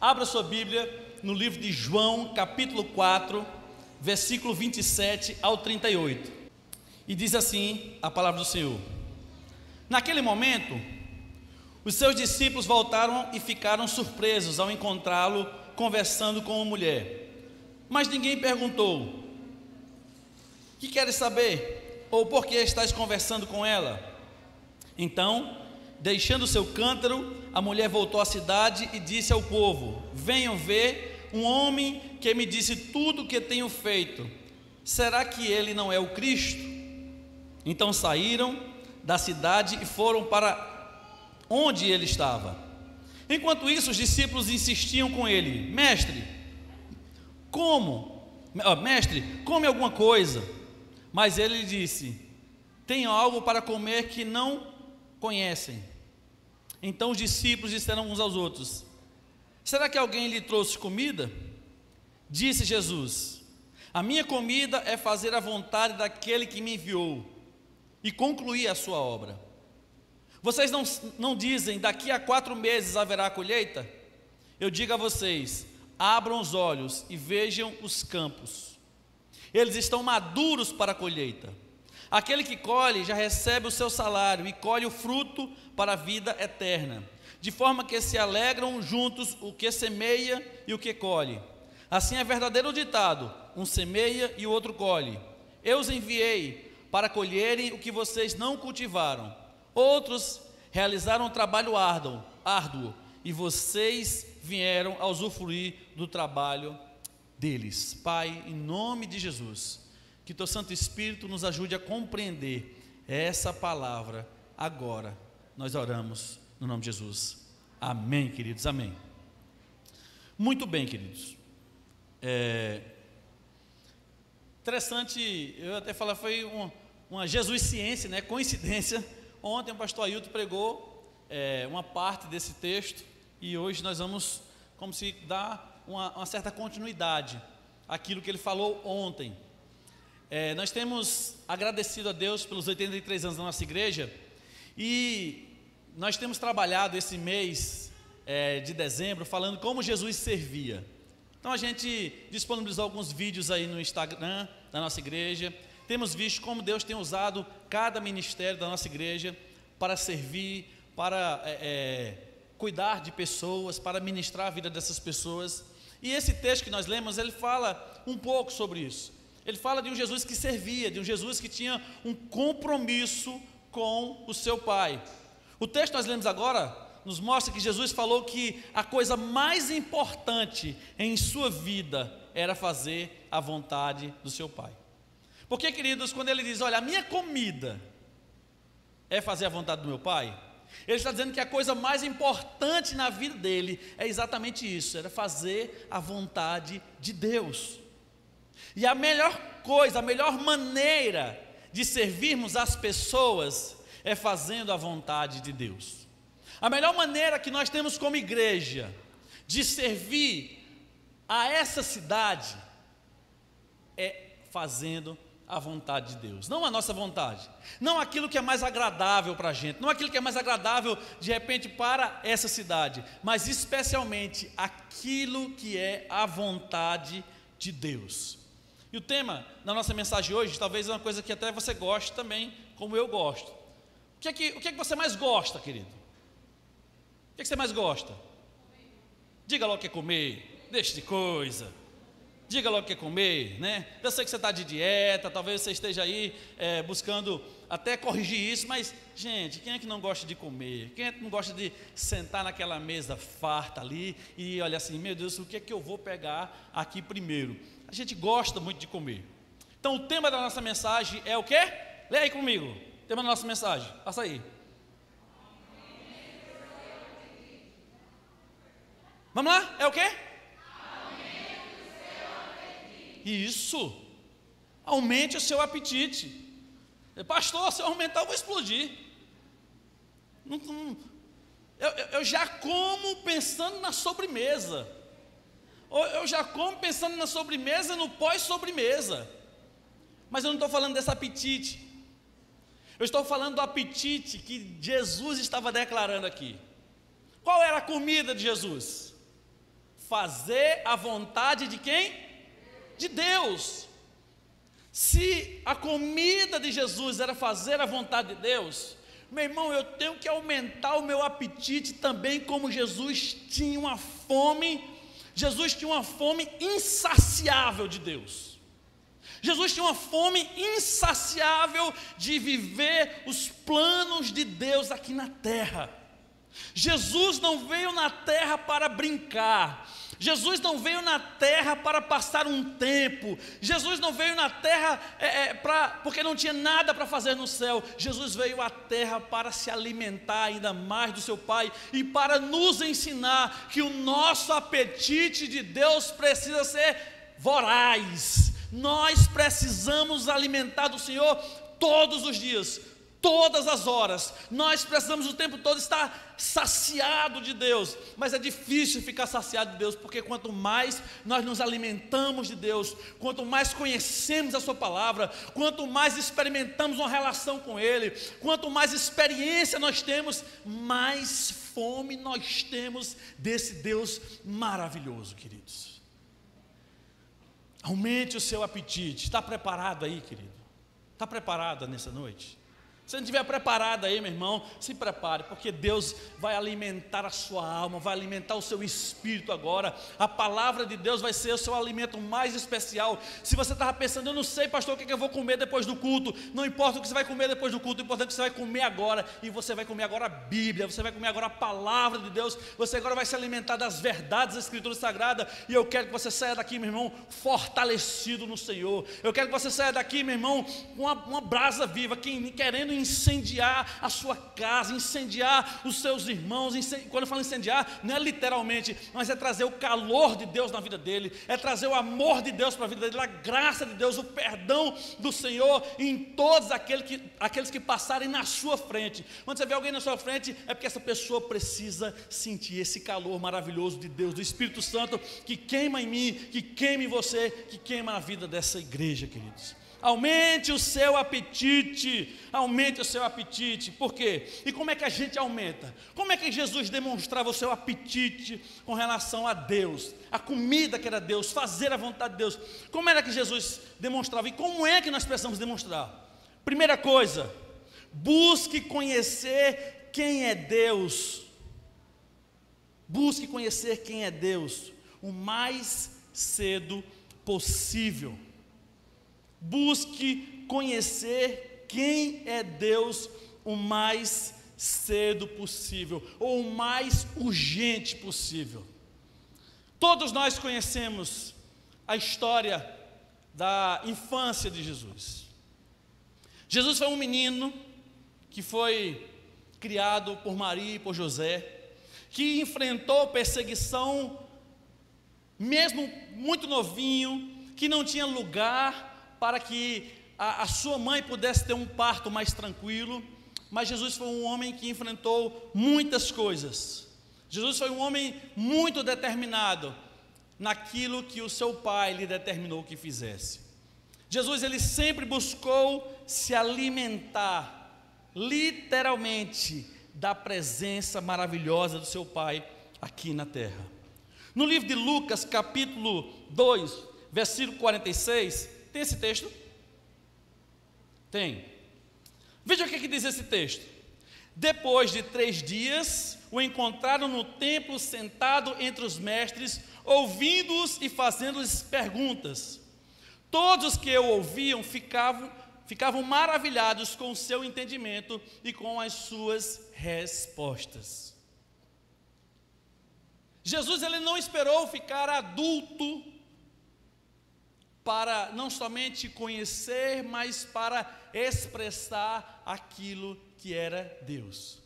Abra sua Bíblia no livro de João, capítulo 4, versículo 27 ao 38. E diz assim a palavra do Senhor: Naquele momento, os seus discípulos voltaram e ficaram surpresos ao encontrá-lo conversando com uma mulher. Mas ninguém perguntou: que queres saber? Ou por que estás conversando com ela? Então, deixando seu cântaro, a mulher voltou à cidade e disse ao povo: venham ver um homem que me disse tudo o que tenho feito. Será que ele não é o Cristo? Então saíram da cidade e foram para onde ele estava. Enquanto isso, os discípulos insistiam com ele: Mestre, come alguma coisa. Mas ele disse: tenho algo para comer que não conhecem. Então os discípulos disseram uns aos outros: será que alguém lhe trouxe comida? Disse Jesus: a minha comida é fazer a vontade daquele que me enviou e concluir a sua obra. Vocês não dizem: daqui a 4 meses haverá colheita? Eu digo a vocês: abram os olhos e vejam os campos. Eles estão maduros para a colheita. Aquele que colhe já recebe o seu salário e colhe o fruto para a vida eterna, de forma que se alegram juntos o que semeia e o que colhe. Assim é verdadeiro ditado: um semeia e o outro colhe. Eu os enviei para colherem o que vocês não cultivaram. Outros realizaram um trabalho árduo, e vocês vieram a usufruir do trabalho deles. Pai, em nome de Jesus, que teu Santo Espírito nos ajude a compreender essa palavra agora. Nós oramos no nome de Jesus. Amém, queridos, amém. Muito bem, queridos. Interessante, eu até falar, foi uma jesuiciência, né? Coincidência. Ontem o pastor Ailton pregou uma parte desse texto, e hoje nós vamos, como se dar uma certa continuidade àquilo que ele falou ontem. Nós temos agradecido a Deus pelos 83 anos da nossa igreja, e nós temos trabalhado esse mês de dezembro falando como Jesus servia. Então a gente disponibilizou alguns vídeos aí no Instagram da nossa igreja. Temos visto como Deus tem usado cada ministério da nossa igreja para servir, para cuidar de pessoas, para ministrar a vida dessas pessoas. E esse texto que nós lemos, ele fala um pouco sobre isso. Ele fala de um Jesus que servia, de um Jesus que tinha um compromisso com o seu Pai. O texto que nós lemos agora nos mostra que Jesus falou que a coisa mais importante em sua vida era fazer a vontade do seu Pai. Porque, queridos, quando ele diz: olha, a minha comida é fazer a vontade do meu Pai, ele está dizendo que a coisa mais importante na vida dele é exatamente isso, era fazer a vontade de Deus. E a melhor coisa, a melhor maneira de servirmos as pessoas é fazendo a vontade de Deus. A melhor maneira que nós temos como igreja de servir a essa cidade é fazendo a vontade de Deus, não a nossa vontade, não aquilo que é mais agradável para a gente, não aquilo que é mais agradável de repente para essa cidade, mas especialmente aquilo que é a vontade de Deus. E o tema da nossa mensagem hoje, talvez é uma coisa que até você goste também, como eu gosto. O que é que você mais gosta, querido? O que é que você mais gosta? Diga logo que é comer, deixa de coisa. Diga logo que é comer, né? Eu sei que você está de dieta, talvez você esteja aí buscando até corrigir isso, mas, gente, quem é que não gosta de comer? Quem é que não gosta de sentar naquela mesa farta ali e olha assim: meu Deus, o que é que eu vou pegar aqui primeiro? A gente gosta muito de comer. Então o tema da nossa mensagem é o quê? Leia aí comigo, o tema da nossa mensagem, passa aí. Vamos lá, é o quê? Isso, aumente o seu apetite. Pastor, se eu aumentar eu vou explodir. Eu já como pensando na sobremesa. Eu já como pensando na sobremesa e no pós-sobremesa. Mas eu não estou falando desse apetite. Eu estou falando do apetite que Jesus estava declarando aqui. Qual era a comida de Jesus? fazer a vontade de quem? De Deus. Se a comida de Jesus era fazer a vontade de Deus, meu irmão, eu tenho que aumentar o meu apetite também, como Jesus tinha uma fome. Jesus tinha uma fome insaciável de Deus. Jesus tinha uma fome insaciável de viver os planos de Deus aqui na terra. Jesus não veio na terra para brincar. Jesus não veio na terra para passar um tempo. Jesus não veio na terra porque não tinha nada para fazer no céu. Jesus veio à terra para se alimentar ainda mais do seu Pai e para nos ensinar que o nosso apetite de Deus precisa ser voraz. Nós precisamos alimentar do Senhor todos os dias, todas as horas. Nós precisamos o tempo todo estar saciado de Deus, mas é difícil ficar saciado de Deus, porque quanto mais nós nos alimentamos de Deus, quanto mais conhecemos a sua palavra, quanto mais experimentamos uma relação com Ele, quanto mais experiência nós temos, mais fome nós temos desse Deus maravilhoso, queridos. Aumente o seu apetite. Está preparado aí, querido? Está preparada nessa noite? Se não estiver preparado aí, meu irmão, se prepare, porque Deus vai alimentar a sua alma, vai alimentar o seu espírito agora. A palavra de Deus vai ser o seu alimento mais especial. Se você estava pensando, eu não sei, pastor, o que eu vou comer depois do culto, não importa o que você vai comer depois do culto, o importante é que você vai comer agora, e você vai comer agora a Bíblia, você vai comer agora a palavra de Deus, você agora vai se alimentar das verdades da Escritura Sagrada, e eu quero que você saia daqui, meu irmão, fortalecido no Senhor. Eu quero que você saia daqui, meu irmão, com uma brasa viva, querendo incendiar a sua casa, incendiar os seus irmãos. Quando eu falo incendiar, não é literalmente, mas é trazer o calor de Deus na vida dele, é trazer o amor de Deus para a vida dele, a graça de Deus, o perdão do Senhor em todos aqueles que passarem na sua frente. Quando você vê alguém na sua frente, é porque essa pessoa precisa sentir esse calor maravilhoso de Deus, do Espírito Santo, que queima em mim, que queima em você, que queima na vida dessa igreja, queridos. Aumente o seu apetite, aumente o seu apetite. Por quê? E como é que a gente aumenta? Como é que Jesus demonstrava o seu apetite com relação a Deus? A comida que era Deus, fazer a vontade de Deus. Como era que Jesus demonstrava? E como é que nós precisamos demonstrar? Primeira coisa, busque conhecer quem é Deus. Busque conhecer quem é Deus o mais cedo possível. Busque conhecer quem é Deus o mais cedo possível, ou o mais urgente possível. Todos nós conhecemos a história da infância de Jesus. Jesus foi um menino que foi criado por Maria e por José, que enfrentou perseguição, mesmo muito novinho, que não tinha lugar para que a sua mãe pudesse ter um parto mais tranquilo. Mas Jesus foi um homem que enfrentou muitas coisas. Jesus foi um homem muito determinado naquilo que o seu pai lhe determinou que fizesse. Jesus, ele sempre buscou se alimentar, literalmente, da presença maravilhosa do seu pai aqui na terra. No livro de Lucas, capítulo 2, versículo 46, tem esse texto? Tem. Veja o que diz esse texto. Depois de 3 dias, o encontraram no templo sentado entre os mestres, ouvindo-os e fazendo-lhes perguntas. Todos os que o ouviam ficavam maravilhados com o seu entendimento e com as suas respostas. Jesus, ele não esperou ficar adulto para não somente conhecer, mas para expressar aquilo que era Deus.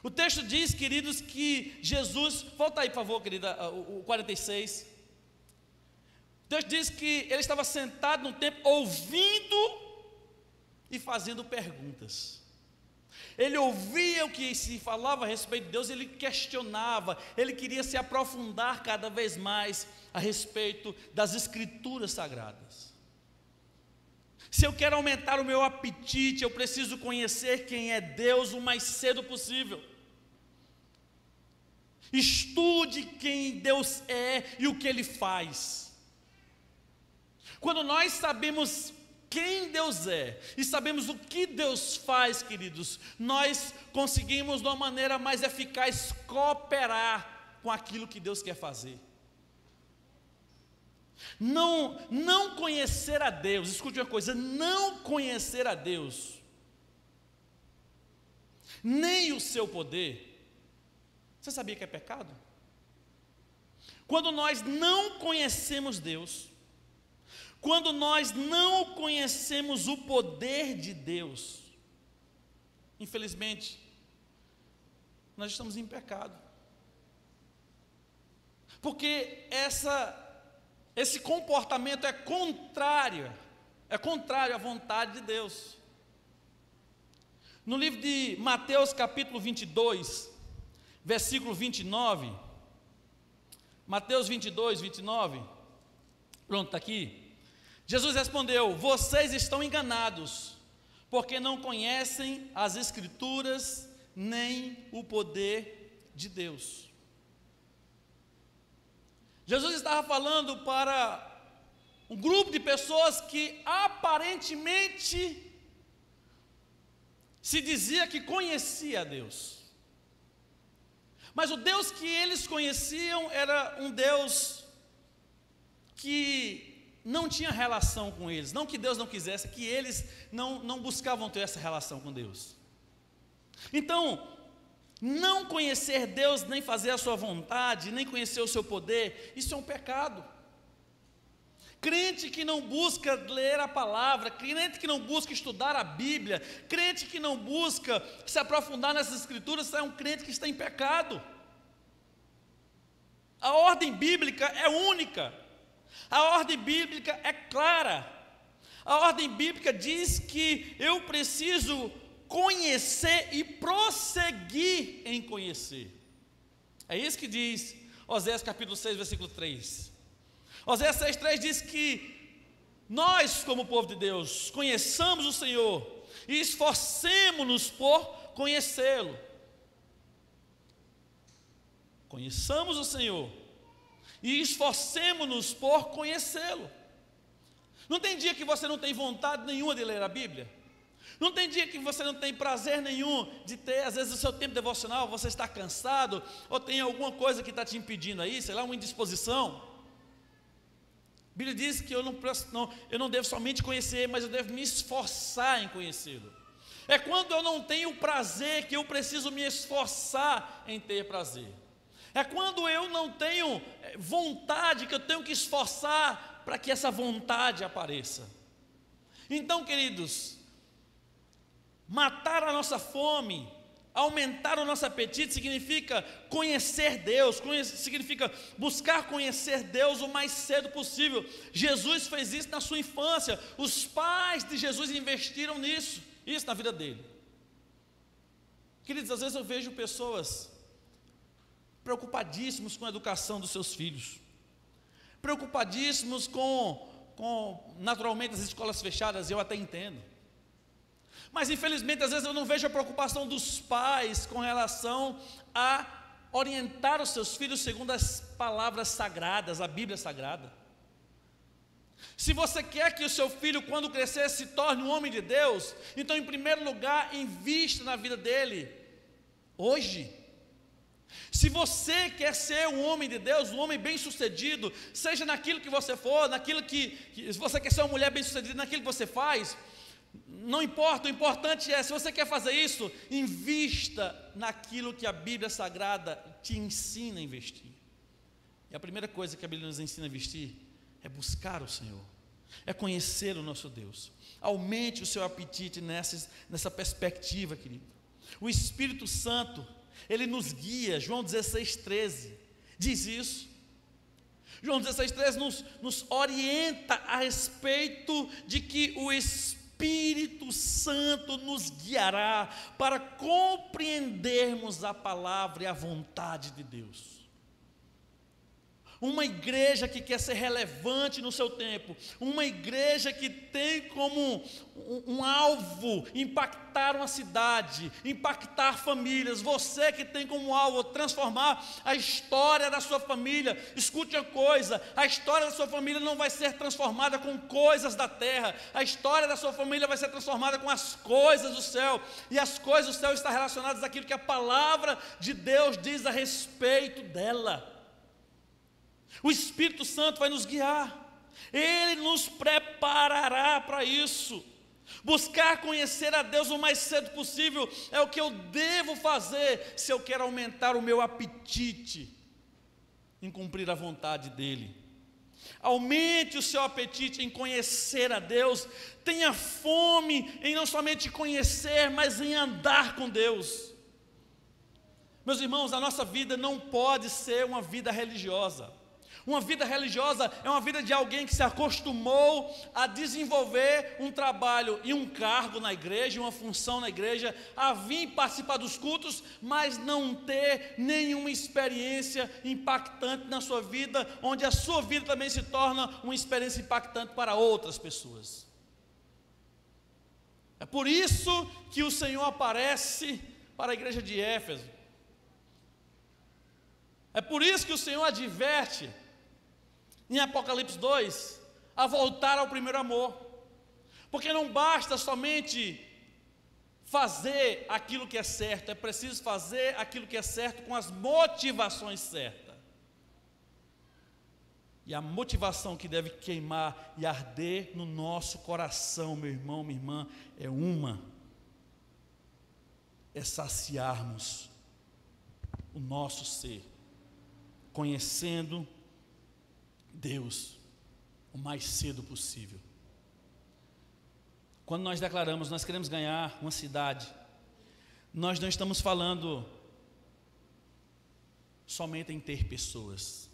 O texto diz, queridos, que Jesus, volta aí por favor, querida, o 46. O texto diz que ele estava sentado no templo, ouvindo e fazendo perguntas. Ele ouvia o que se falava a respeito de Deus, ele questionava, ele queria se aprofundar cada vez mais a respeito das Escrituras Sagradas. Se eu quero aumentar o meu apetite, eu preciso conhecer quem é Deus o mais cedo possível. Estude quem Deus é e o que Ele faz. Quando nós sabemos quem Deus é e sabemos o que Deus faz, queridos, nós conseguimos de uma maneira mais eficaz cooperar com aquilo que Deus quer fazer. Não conhecer a Deus, escute uma coisa, não conhecer a Deus, nem o seu poder, você sabia que é pecado? Quando nós não conhecemos Deus, quando nós não conhecemos o poder de Deus, infelizmente, nós estamos em pecado. Porque esse comportamento é contrário à vontade de Deus. No livro de Mateus capítulo 22, versículo 29, Mateus 22, 29, pronto, está aqui. Jesus respondeu: vocês estão enganados, porque não conhecem as Escrituras, nem o poder de Deus. Jesus estava falando para um grupo de pessoas que aparentemente se dizia que conhecia a Deus. Mas o Deus que eles conheciam era um Deus que não tinha relação com eles. Não que Deus não quisesse, que eles não buscavam ter essa relação com Deus. Então, não conhecer Deus, nem fazer a sua vontade, nem conhecer o seu poder, isso é um pecado. Crente que não busca ler a palavra, crente que não busca estudar a Bíblia, crente que não busca se aprofundar nessas escrituras, é um crente que está em pecado. A ordem bíblica é única, a ordem bíblica é clara. A ordem bíblica diz que eu preciso conhecer e prosseguir em conhecer. É isso que diz Oséias capítulo 6, versículo 3. Oséias 6,3 diz que nós, como povo de Deus, conheçamos o Senhor e esforcemo-nos por conhecê-lo. Conheçamos o Senhor e esforcemo-nos por conhecê-lo. Não tem dia que você não tem vontade nenhuma de ler a Bíblia? Não tem dia que você não tem prazer nenhum de ter, às vezes, o seu tempo devocional, você está cansado, ou tem alguma coisa que está te impedindo aí, sei lá, uma indisposição? A Bíblia diz que eu não devo somente conhecer, mas eu devo me esforçar em conhecê-lo. É quando eu não tenho prazer que eu preciso me esforçar em ter prazer. É quando eu não tenho vontade que eu tenho que esforçar para que essa vontade apareça. Então, queridos, matar a nossa fome, aumentar o nosso apetite significa conhecer Deus, significa buscar conhecer Deus o mais cedo possível. Jesus fez isso na sua infância, os pais de Jesus investiram isso na vida dele. Queridos, às vezes eu vejo pessoas preocupadíssimos com a educação dos seus filhos, preocupadíssimos com naturalmente as escolas fechadas, eu até entendo. Mas infelizmente às vezes eu não vejo a preocupação dos pais com relação a orientar os seus filhos segundo as palavras sagradas, a Bíblia Sagrada. Se você quer que o seu filho, quando crescer, se torne um homem de Deus, então em primeiro lugar, invista na vida dele, hoje. Se você quer ser um homem de Deus, um homem bem sucedido, seja naquilo que você for, se você quer ser uma mulher bem sucedida naquilo que você faz, não importa, o importante é, se você quer fazer isso, invista naquilo que a Bíblia Sagrada te ensina a investir. E a primeira coisa que a Bíblia nos ensina a investir é buscar o Senhor, é conhecer o nosso Deus. Aumente o seu apetite nessa perspectiva, querido. O Espírito Santo, ele nos guia. João 16,13 diz isso. João 16,13 nos orienta a respeito de que o Espírito Santo nos guiará para compreendermos a palavra e a vontade de Deus. Uma igreja que quer ser relevante no seu tempo, uma igreja que tem como um alvo impactar uma cidade, impactar famílias. Você que tem como alvo transformar a história da sua família. Escute uma coisa: a história da sua família não vai ser transformada com coisas da terra, a história da sua família vai ser transformada com as coisas do céu, e as coisas do céu estão relacionadas àquilo que a palavra de Deus diz a respeito dela. O Espírito Santo vai nos guiar, Ele nos preparará para isso. Buscar conhecer a Deus o mais cedo possível é o que eu devo fazer se eu quero aumentar o meu apetite em cumprir a vontade dEle. Aumente o seu apetite em conhecer a Deus, tenha fome em não somente conhecer, mas em andar com Deus. Meus irmãos, a nossa vida não pode ser uma vida religiosa. Uma vida religiosa é uma vida de alguém que se acostumou a desenvolver um trabalho e um cargo na igreja, uma função na igreja, a vir participar dos cultos, mas não ter nenhuma experiência impactante na sua vida, onde a sua vida também se torna uma experiência impactante para outras pessoas. É por isso que o Senhor aparece para a igreja de Éfeso. É por isso que o Senhor adverte em Apocalipse 2, a voltar ao primeiro amor, porque não basta somente fazer aquilo que é certo, é preciso fazer aquilo que é certo com as motivações certas, e a motivação que deve queimar e arder no nosso coração, meu irmão, minha irmã, é saciarmos o nosso ser, conhecendo Deus o mais cedo possível. Quando nós declaramos, nós queremos ganhar uma cidade, nós não estamos falando somente em ter pessoas,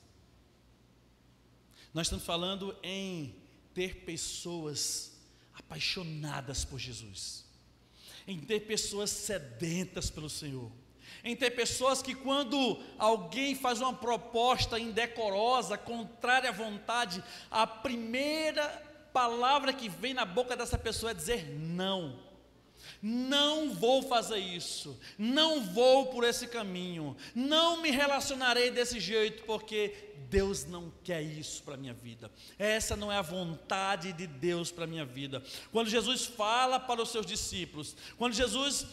nós estamos falando em ter pessoas apaixonadas por Jesus, em ter pessoas sedentas pelo Senhor, em ter pessoas que, quando alguém faz uma proposta indecorosa, contrária à vontade, a primeira palavra que vem na boca dessa pessoa é dizer não. Não vou fazer isso, não vou por esse caminho, não me relacionarei desse jeito, porque Deus não quer isso para a minha vida. Essa não é a vontade de Deus para a minha vida. Quando Jesus fala para os seus discípulos, quando Jesus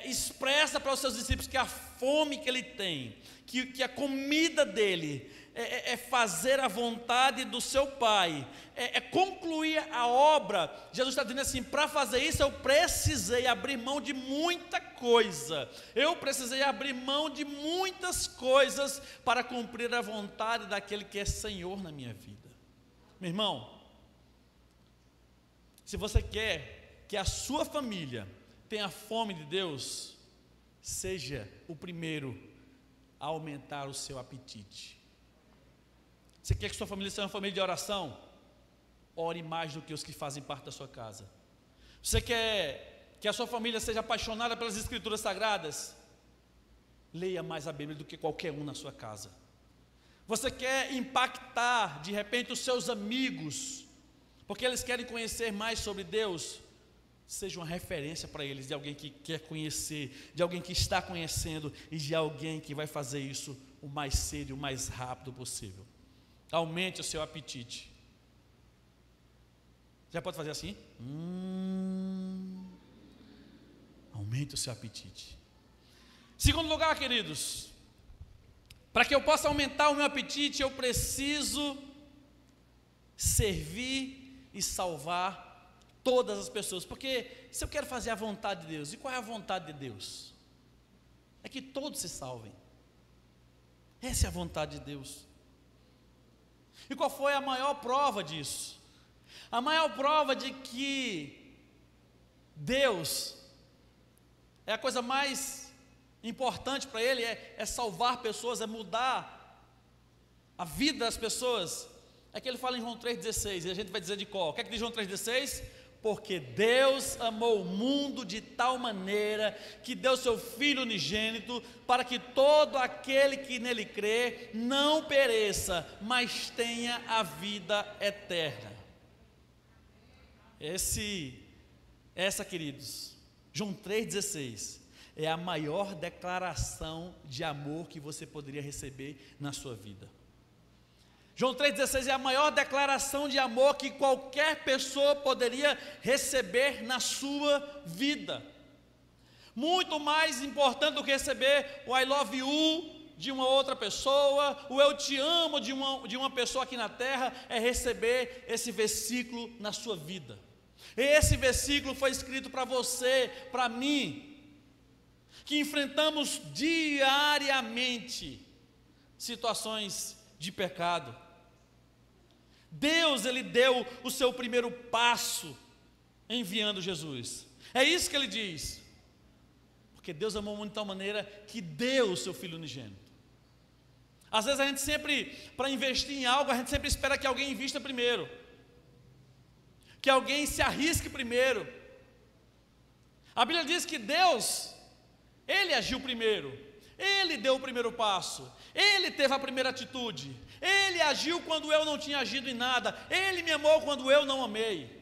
expressa para os seus discípulos que a fome que ele tem, que a comida dele é fazer a vontade do seu Pai, é concluir a obra. Jesus está dizendo assim: para fazer isso eu precisei abrir mão de muita coisa, eu precisei abrir mão de muitas coisas para cumprir a vontade daquele que é Senhor na minha vida. Meu irmão, se você quer que a sua família tenha fome de Deus, seja o primeiro a aumentar o seu apetite. Você quer que sua família seja uma família de oração? Ore mais do que os que fazem parte da sua casa. Você quer que a sua família seja apaixonada pelas Escrituras Sagradas? Leia mais a Bíblia do que qualquer um na sua casa. Você quer impactar de repente os seus amigos, porque eles querem conhecer mais sobre Deus? Seja uma referência para eles, de alguém que quer conhecer, de alguém que está conhecendo, e de alguém que vai fazer isso o mais cedo e o mais rápido possível. Aumente o seu apetite. Já pode fazer assim? Aumente o seu apetite. Segundo lugar, queridos, para que eu possa aumentar o meu apetite, eu preciso servir e salvar todas as pessoas. Porque se eu quero fazer a vontade de Deus, e qual é a vontade de Deus? É que todos se salvem. Essa é a vontade de Deus. E qual foi a maior prova disso? A maior prova de que Deus é a coisa mais importante para Ele, é salvar pessoas, é mudar a vida das pessoas, é que Ele fala em João 3,16, e a gente vai dizer de qual? O que é que diz João 3,16? Porque Deus amou o mundo de tal maneira que deu seu Filho unigênito, para que todo aquele que nele crê não pereça, mas tenha a vida eterna. Essa, queridos, João 3,16, é a maior declaração de amor que você poderia receber na sua vida. João 3,16 é a maior declaração de amor que qualquer pessoa poderia receber na sua vida. Muito mais importante do que receber o I love you de uma outra pessoa, o eu te amo de uma pessoa aqui na terra, é receber esse versículo na sua vida. Esse versículo foi escrito para você, para mim, que enfrentamos diariamente situações de pecado. Deus, Ele deu o seu primeiro passo enviando Jesus. É isso que Ele diz. Porque Deus amou o mundo de tal maneira que deu o seu Filho unigênito. Às vezes a gente sempre, para investir em algo, a gente sempre espera que alguém invista primeiro, que alguém se arrisque primeiro. A Bíblia diz que Deus, Ele agiu primeiro, Ele deu o primeiro passo, Ele teve a primeira atitude, Ele agiu quando eu não tinha agido em nada, Ele me amou quando eu não amei.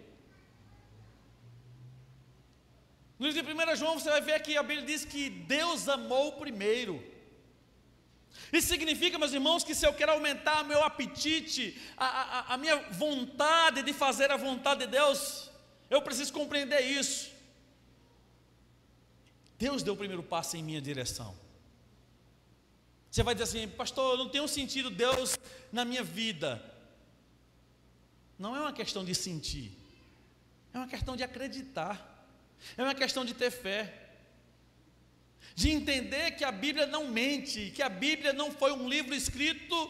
No livro de 1 João você vai ver que a Bíblia diz que Deus amou primeiro. Isso significa, meus irmãos, que se eu quero aumentar meu apetite, a minha vontade de fazer a vontade de Deus, eu preciso compreender isso. Deus deu o primeiro passo em minha direção. Você vai dizer assim: pastor, eu não tenho sentido Deus na minha vida. Não é uma questão de sentir, é uma questão de acreditar, é uma questão de ter fé, de entender que a Bíblia não mente, que a Bíblia não foi um livro escrito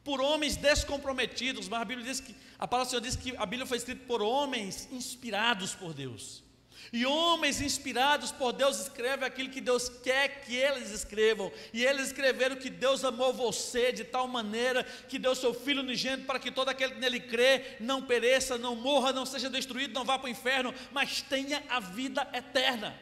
por homens descomprometidos, mas a palavra do Senhor diz que a Bíblia foi escrita por homens inspirados por Deus. E homens inspirados por Deus escrevem aquilo que Deus quer que eles escrevam. E eles escreveram que Deus amou você de tal maneira que deu seu Filho unigênito para que todo aquele que nele crê não pereça, não morra, não seja destruído, não vá para o inferno, mas tenha a vida eterna.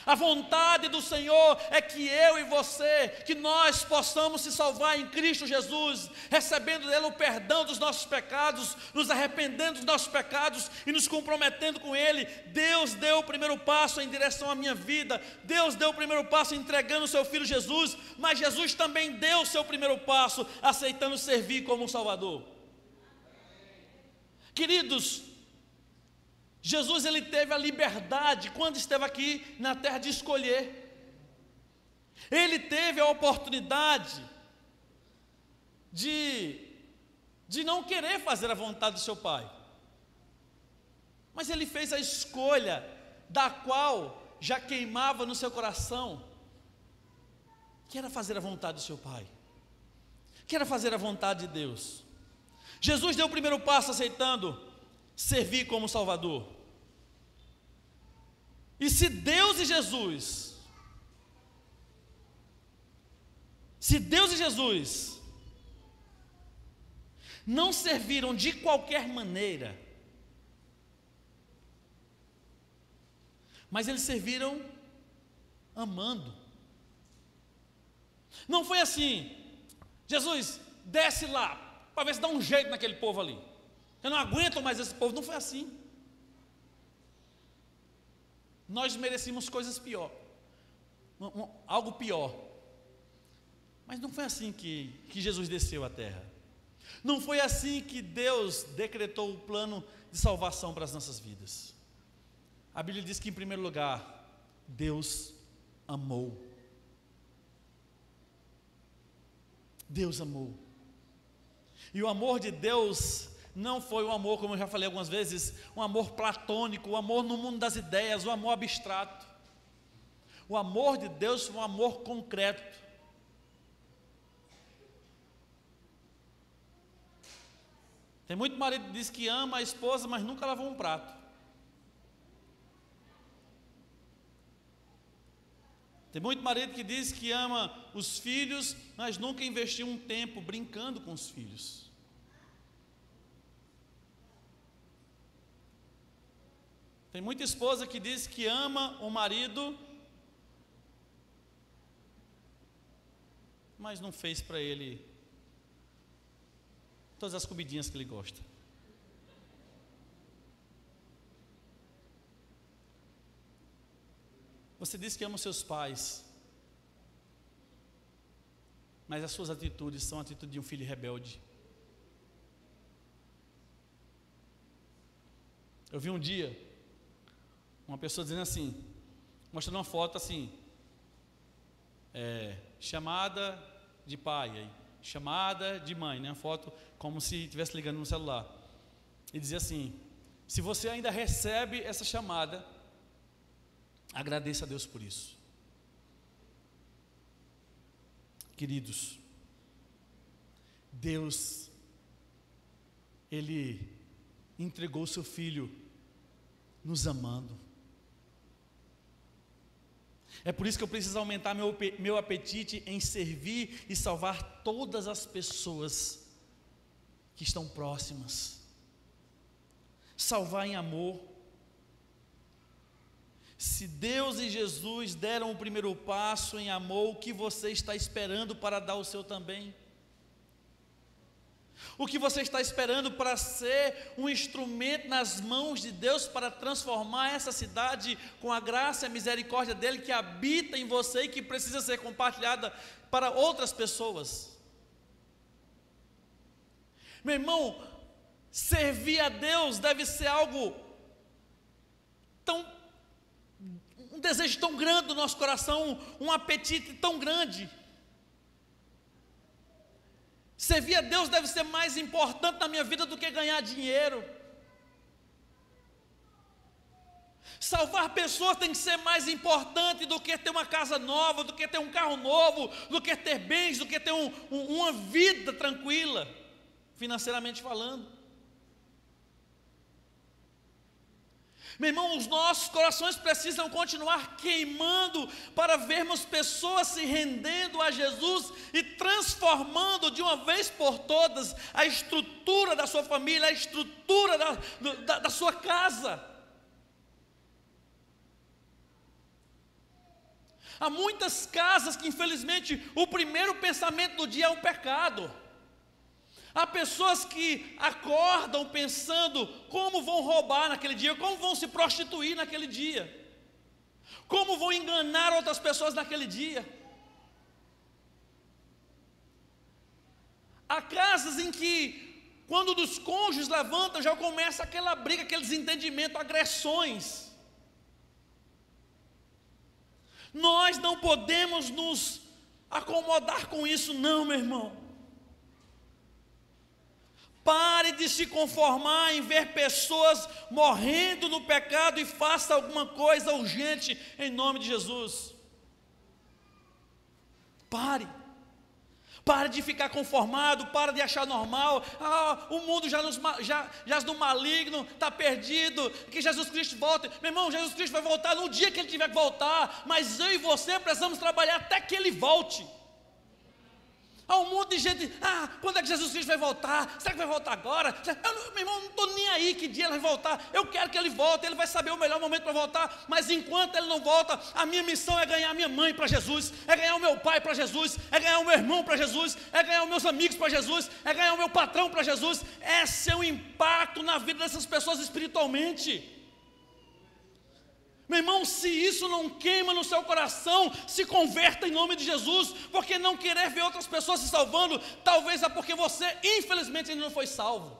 A vontade do Senhor é que eu e você, que nós possamos se salvar em Cristo Jesus, recebendo dele o perdão dos nossos pecados, nos arrependendo dos nossos pecados e nos comprometendo com Ele. Deus deu o primeiro passo em direção à minha vida, Deus deu o primeiro passo entregando o seu Filho Jesus, mas Jesus também deu o seu primeiro passo aceitando servir como um Salvador. Queridos, Jesus, ele teve a liberdade, quando esteve aqui na terra, de escolher. Ele teve a oportunidade de não querer fazer a vontade do seu Pai. Mas ele fez a escolha, da qual já queimava no seu coração, que era fazer a vontade do seu Pai, que era fazer a vontade de Deus. Jesus deu o primeiro passo aceitando servir como Salvador. E se Deus e Jesus não serviram de qualquer maneira, mas eles serviram amando. Não foi assim: Jesus, desce lá para ver se dá um jeito naquele povo ali, eu não aguento mais esse povo. Não foi assim. Nós merecíamos coisas pior, algo pior, mas não foi assim que Jesus desceu à terra. Não foi assim que Deus decretou o plano de salvação para as nossas vidas. A Bíblia diz que, em primeiro lugar, Deus amou. Deus amou. E o amor de Deus não foi um amor, como eu já falei algumas vezes, um amor platônico, um amor no mundo das ideias, um amor abstrato. O amor de Deus foi um amor concreto. Tem muito marido que diz que ama a esposa, mas nunca lavou um prato. Tem muito marido que diz que ama os filhos, mas nunca investiu um tempo brincando com os filhos. Tem muita esposa que diz que ama o marido, mas não fez para ele todas as comidinhas que ele gosta. Você diz que ama os seus pais, mas as suas atitudes são a atitude de um filho rebelde. Eu vi um dia uma pessoa dizendo assim, mostrando uma foto assim, chamada de pai, aí, chamada de mãe, né? Uma foto como se estivesse ligando no celular. E dizia assim: se você ainda recebe essa chamada, agradeça a Deus por isso. Queridos, Deus, Ele entregou o seu Filho nos amando. É por isso que eu preciso aumentar meu apetite em servir e salvar todas as pessoas que estão próximas. Salvar em amor. Se Deus e Jesus deram o primeiro passo em amor, o que você está esperando para dar o seu também? O que você está esperando para ser um instrumento nas mãos de Deus para transformar essa cidade com a graça e a misericórdia dEle que habita em você e que precisa ser compartilhada para outras pessoas? Meu irmão, servir a Deus deve ser algo um desejo tão grande do nosso coração, um apetite tão grande. Servir a Deus deve ser mais importante na minha vida do que ganhar dinheiro. Salvar pessoas tem que ser mais importante do que ter uma casa nova, do que ter um carro novo, do que ter bens, do que ter uma vida tranquila, financeiramente falando. Meu irmão, os nossos corações precisam continuar queimando para vermos pessoas se rendendo a Jesus e transformando de uma vez por todas a estrutura da sua família, a estrutura da sua casa. Há muitas casas que infelizmente o primeiro pensamento do dia é o pecado. Há pessoas que acordam pensando como vão roubar naquele dia, como vão se prostituir naquele dia, como vão enganar outras pessoas naquele dia. Há casas em que, quando dos cônjuges levantam, já começa aquela briga, aquele desentendimento, agressões. Nós não podemos nos acomodar com isso, não, meu irmão. Pare de se conformar em ver pessoas morrendo no pecado e faça alguma coisa urgente em nome de Jesus. Pare de ficar conformado, pare de achar normal. O mundo já no maligno, está perdido, que Jesus Cristo volta. Meu irmão, Jesus Cristo vai voltar no dia que Ele tiver que voltar, mas eu e você precisamos trabalhar até que Ele volte. Há um monte de gente, quando é que Jesus Cristo vai voltar? Será que vai voltar agora? Meu irmão, não estou nem aí que dia Ele vai voltar. Eu quero que Ele volte, Ele vai saber o melhor momento para voltar. Mas enquanto Ele não volta, a minha missão é ganhar a minha mãe para Jesus, é ganhar o meu pai para Jesus, é ganhar o meu irmão para Jesus, é ganhar os meus amigos para Jesus, é ganhar o meu patrão para Jesus. Esse é o impacto na vida dessas pessoas espiritualmente. Meu irmão, se isso não queima no seu coração, se converta em nome de Jesus, porque não querer ver outras pessoas se salvando, talvez é porque você, infelizmente, ainda não foi salvo.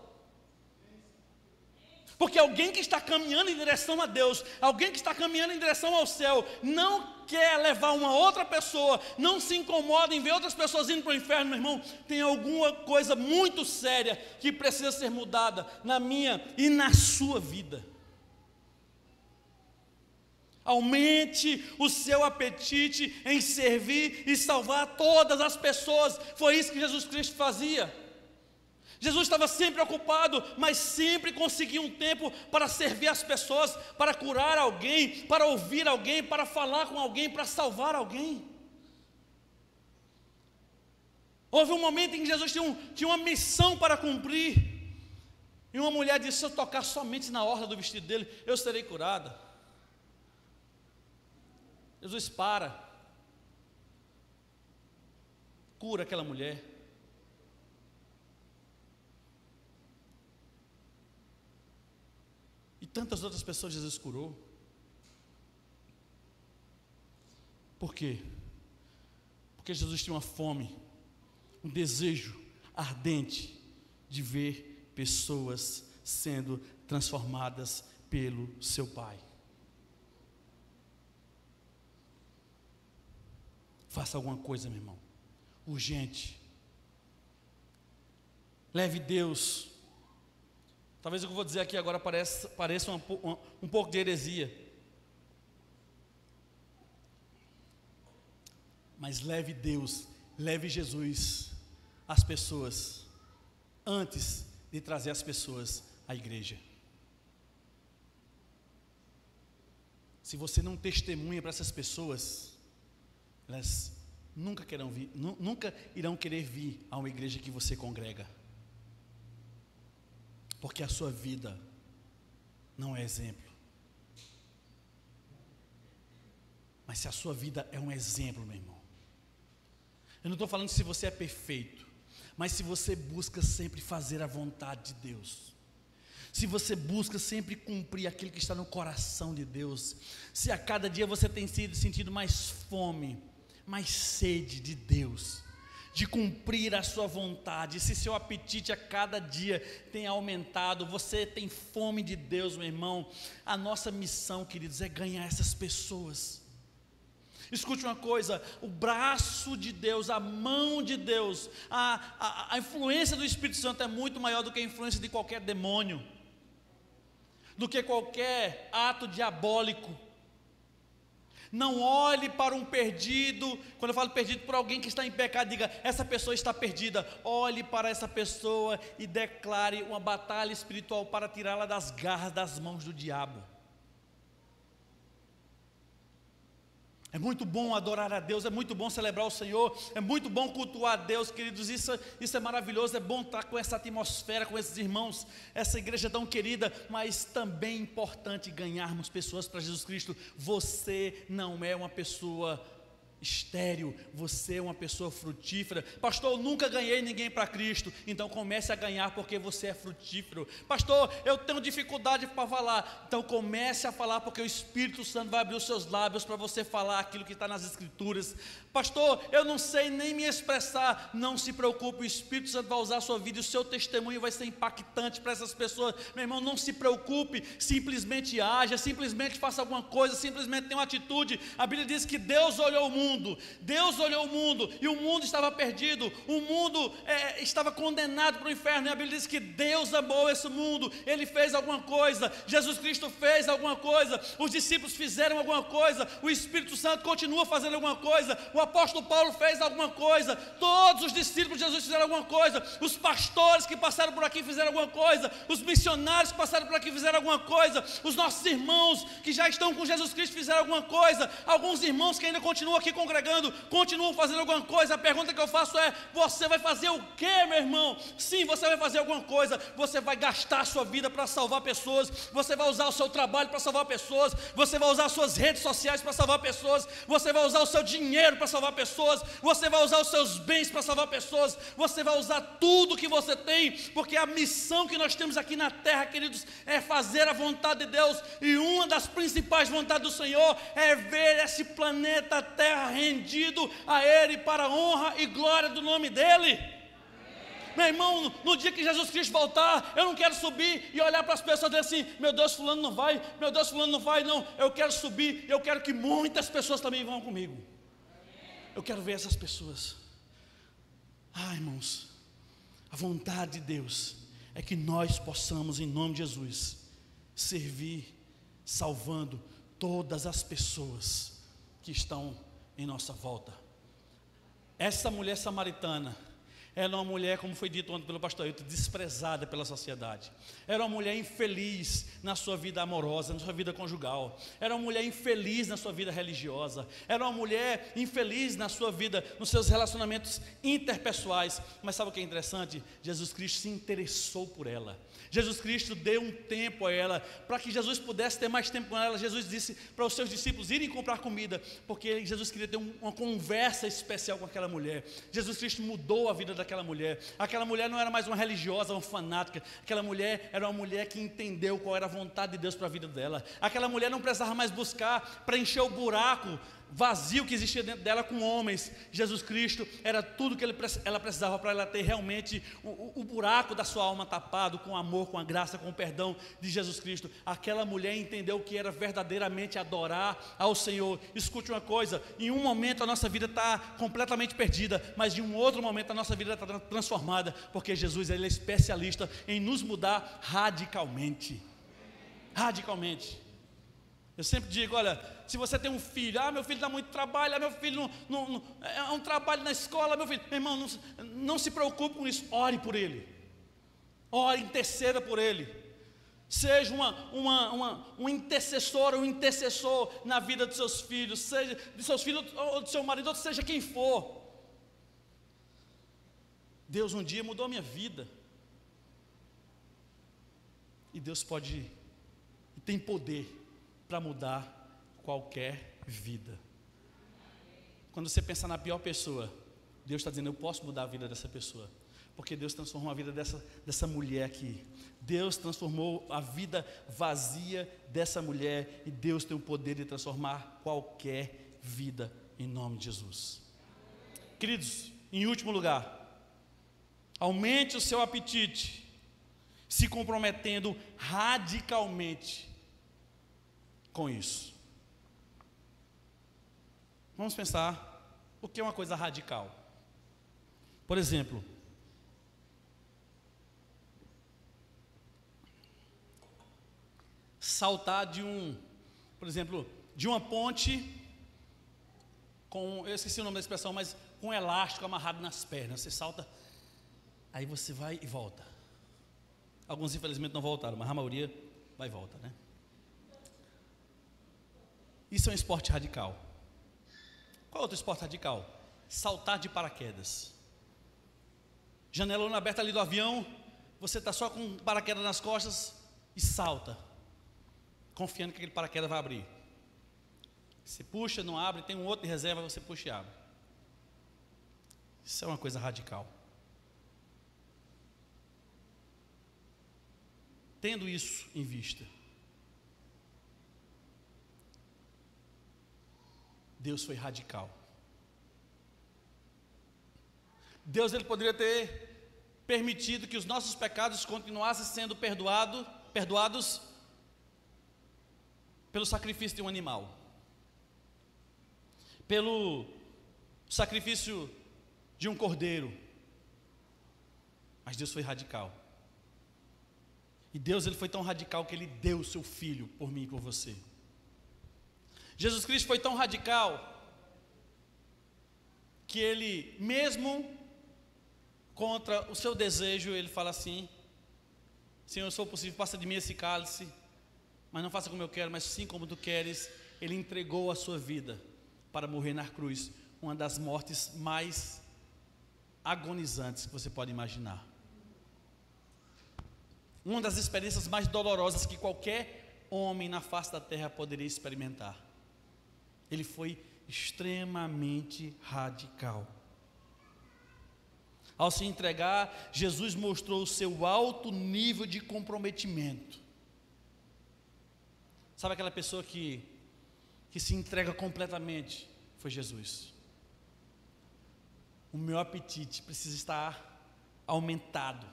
Porque alguém que está caminhando em direção a Deus, alguém que está caminhando em direção ao céu, não quer levar uma outra pessoa, não se incomoda em ver outras pessoas indo para o inferno, meu irmão, tem alguma coisa muito séria que precisa ser mudada na minha e na sua vida. Aumente o seu apetite em servir e salvar todas as pessoas. Foi isso que Jesus Cristo fazia. Jesus estava sempre ocupado, mas sempre conseguia um tempo para servir as pessoas, para curar alguém, para ouvir alguém, para falar com alguém, para salvar alguém. Houve um momento em que Jesus tinha uma missão para cumprir. E uma mulher disse: se eu tocar somente na orla do vestido dele, eu serei curada. Jesus cura aquela mulher. E tantas outras pessoas Jesus curou. Por quê? Porque Jesus tinha uma fome, um desejo ardente de ver pessoas sendo transformadas pelo seu Pai. Faça alguma coisa, meu irmão, urgente. Leve Deus. Talvez o que eu vou dizer aqui agora pareça um pouco de heresia. Mas leve Deus, leve Jesus às pessoas, antes de trazer as pessoas à igreja. Se você não testemunha para essas pessoas, elas nunca irão querer vir a uma igreja que você congrega. Porque a sua vida não é exemplo. Mas se a sua vida é um exemplo, meu irmão, eu não estou falando se você é perfeito, mas se você busca sempre fazer a vontade de Deus, se você busca sempre cumprir aquilo que está no coração de Deus, se a cada dia você tem sentido mais fome, mais sede de Deus, de cumprir a sua vontade, se seu apetite a cada dia tem aumentado, você tem fome de Deus, meu irmão, a nossa missão, queridos, é ganhar essas pessoas. Escute uma coisa, o braço de Deus, a mão de Deus, a influência do Espírito Santo é muito maior do que a influência de qualquer demônio, do que qualquer ato diabólico. Não olhe para um perdido, quando eu falo perdido, para alguém que está em pecado, diga: essa pessoa está perdida. Olhe para essa pessoa e declare uma batalha espiritual para tirá-la das garras, das mãos do diabo. É muito bom adorar a Deus, é muito bom celebrar o Senhor, é muito bom cultuar a Deus, queridos, isso é maravilhoso, é bom estar com essa atmosfera, com esses irmãos, essa igreja tão querida, mas também é importante ganharmos pessoas para Jesus Cristo. Você não é uma pessoa estéril, você é uma pessoa frutífera. Pastor, eu nunca ganhei ninguém para Cristo. Então comece a ganhar, porque você é frutífero. Pastor, eu tenho dificuldade para falar. Então comece a falar, porque o Espírito Santo vai abrir os seus lábios para você falar aquilo que está nas Escrituras. Pastor, eu não sei nem me expressar. Não se preocupe, o Espírito Santo vai usar a sua vida e o seu testemunho vai ser impactante para essas pessoas. Meu irmão, não se preocupe, simplesmente haja, simplesmente faça alguma coisa, simplesmente tenha uma atitude. A Bíblia diz que Deus olhou o mundo, e o mundo estava perdido, o mundo estava condenado para o inferno, e a Bíblia diz que Deus amou esse mundo. Ele fez alguma coisa, Jesus Cristo fez alguma coisa, os discípulos fizeram alguma coisa, o Espírito Santo continua fazendo alguma coisa, o apóstolo Paulo fez alguma coisa, todos os discípulos de Jesus fizeram alguma coisa, os pastores que passaram por aqui fizeram alguma coisa, os missionários que passaram por aqui fizeram alguma coisa, os nossos irmãos que já estão com Jesus Cristo fizeram alguma coisa, alguns irmãos que ainda continuam aqui congregando, continuam fazendo alguma coisa. A pergunta que eu faço é: você vai fazer o que, meu irmão? Sim, você vai fazer alguma coisa. Você vai gastar a sua vida para salvar pessoas, você vai usar o seu trabalho para salvar pessoas, você vai usar as suas redes sociais para salvar pessoas, você vai usar o seu dinheiro para salvar pessoas, você vai usar os seus bens para salvar pessoas, você vai usar tudo que você tem, porque a missão que nós temos aqui na terra, queridos, é fazer a vontade de Deus, e uma das principais vontades do Senhor é ver esse planeta Terra rendido a Ele para a honra e glória do nome dEle. Amém. Meu irmão, no dia que Jesus Cristo voltar, eu não quero subir e olhar para as pessoas e dizer assim: meu Deus, fulano não vai, meu Deus, fulano não vai. Não, eu quero subir, eu quero que muitas pessoas também vão comigo. Eu quero ver essas pessoas. Irmãos, a vontade de Deus é que nós possamos, em nome de Jesus, servir, salvando todas as pessoas que estão em nossa volta. Essa mulher samaritana, Era uma mulher, como foi dito ontem pelo pastor Ailton, desprezada pela sociedade. Era uma mulher infeliz na sua vida amorosa, na sua vida conjugal. Era uma mulher infeliz na sua vida religiosa. Era uma mulher infeliz na sua vida, nos seus relacionamentos interpessoais. Mas sabe o que é interessante? Jesus Cristo se interessou por ela. Jesus Cristo deu um tempo a ela, para que Jesus pudesse ter mais tempo com ela. Jesus disse para os seus discípulos irem comprar comida, porque Jesus queria ter uma conversa especial com aquela mulher. Jesus Cristo mudou a vida daquela mulher. Aquela mulher não era mais uma religiosa, uma fanática. Aquela mulher era uma mulher que entendeu qual era a vontade de Deus para a vida dela. Aquela mulher não precisava mais buscar preencher o buraco vazio que existia dentro dela com homens. Jesus Cristo era tudo que ela precisava para ela ter realmente o buraco da sua alma tapado com o amor, com a graça, com o perdão de Jesus Cristo. Aquela mulher entendeu o que era verdadeiramente adorar ao Senhor. Escute uma coisa: em um momento a nossa vida está completamente perdida, mas em um outro momento a nossa vida está transformada, porque Jesus, ele é especialista em nos mudar radicalmente. Radicalmente. Eu sempre digo, olha, se você tem um filho, meu filho dá muito trabalho, meu filho não é um trabalho na escola, meu filho, meu irmão, não se preocupe com isso, ore por ele, ore, interceda por ele, seja um intercessor, um intercessor na vida dos seus filhos, seja de seus filhos ou do seu marido, ou seja quem for. Deus um dia mudou a minha vida, e Deus pode, e tem poder para mudar qualquer vida. Quando você pensar na pior pessoa, Deus está dizendo: eu posso mudar a vida dessa pessoa, porque Deus transformou a vida dessa mulher aqui. Deus transformou a vida vazia dessa mulher, e Deus tem o poder de transformar qualquer vida, em nome de Jesus. Queridos, em último lugar, aumente o seu apetite, se comprometendo radicalmente com isso. Vamos pensar o que é uma coisa radical. Por exemplo, saltar de uma ponte com, eu esqueci o nome da expressão, mas com um elástico amarrado nas pernas. Você salta, aí você vai e volta. Alguns infelizmente não voltaram, mas a maioria vai e volta, né? Isso é um esporte radical. Qual outro esporte radical? Saltar de paraquedas. Janelona aberta ali do avião, você está só com paraquedas nas costas e salta, confiando que aquele paraquedas vai abrir. Você puxa, não abre, tem um outro de reserva, você puxa e abre. Isso é uma coisa radical. Tendo isso em vista, Deus foi radical. Deus, ele poderia ter permitido que os nossos pecados continuassem sendo perdoados pelo sacrifício de um animal, pelo sacrifício de um cordeiro. Mas Deus foi radical. E Deus, ele foi tão radical que ele deu o seu filho por mim e por você. Jesus Cristo foi tão radical que ele, mesmo contra o seu desejo, ele fala assim: Senhor, se for possível, passa de mim esse cálice, mas não faça como eu quero, mas sim como tu queres. Ele entregou a sua vida para morrer na cruz, uma das mortes mais agonizantes que você pode imaginar, uma das experiências mais dolorosas que qualquer homem na face da terra poderia experimentar. Ele foi extremamente radical. Ao se entregar, Jesus mostrou o seu alto nível de comprometimento. Sabe aquela pessoa que se entrega completamente? Foi Jesus. O meu apetite precisa estar aumentado,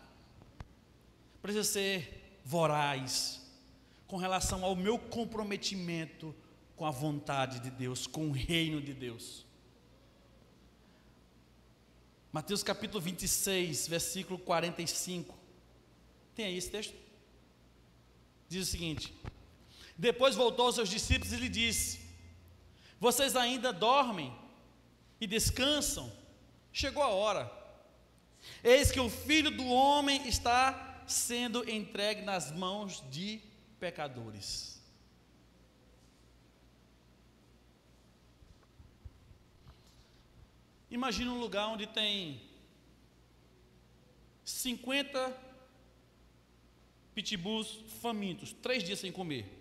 precisa ser voraz com relação ao meu comprometimento com a vontade de Deus, com o reino de Deus. Mateus capítulo 26, versículo 45. Tem aí esse texto? Diz o seguinte: depois voltou aos seus discípulos e lhe disse: vocês ainda dormem e descansam? Chegou a hora, Eis que o Filho do Homem está sendo entregue nas mãos de pecadores. Imagina um lugar onde tem 50 pitbulls famintos, 3 dias sem comer.